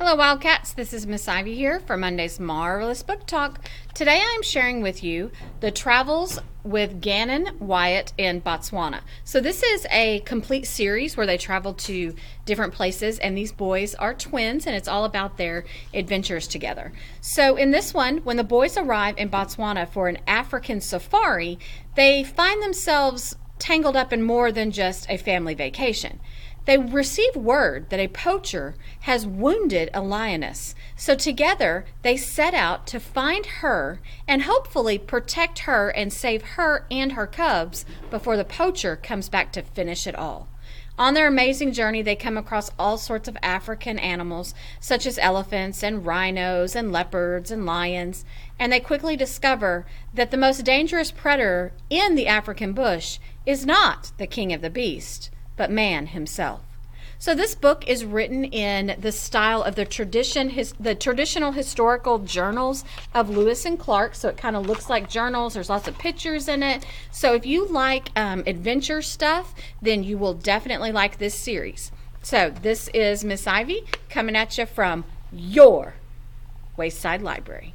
Hello, Wildcats. This is Miss Ivy here for Monday's Marvelous Book Talk. Today I am sharing with you the travels with Gannon Wyatt in Botswana. So this is a complete series where they travel to different places, and these boys are twins, and it's all about their adventures together. So in this one, when the boys arrive in Botswana for an African safari, they find themselves tangled up in more than just a family vacation. They receive word that a poacher has wounded a lioness. So together they set out to find her and hopefully protect her and save her and her cubs before the poacher comes back to finish it all. On their amazing journey, they come across all sorts of African animals, such as elephants and rhinos and leopards and lions, and they quickly discover that the most dangerous predator in the African bush is not the king of the beast, but man himself. So this book is written in the style of the traditional historical journals of Lewis and Clark. So it kind of looks like journals. There's lots of pictures in it. So if you like adventure stuff, then you will definitely like this series. So this is Miss Ivy coming at you from your Wayside Library.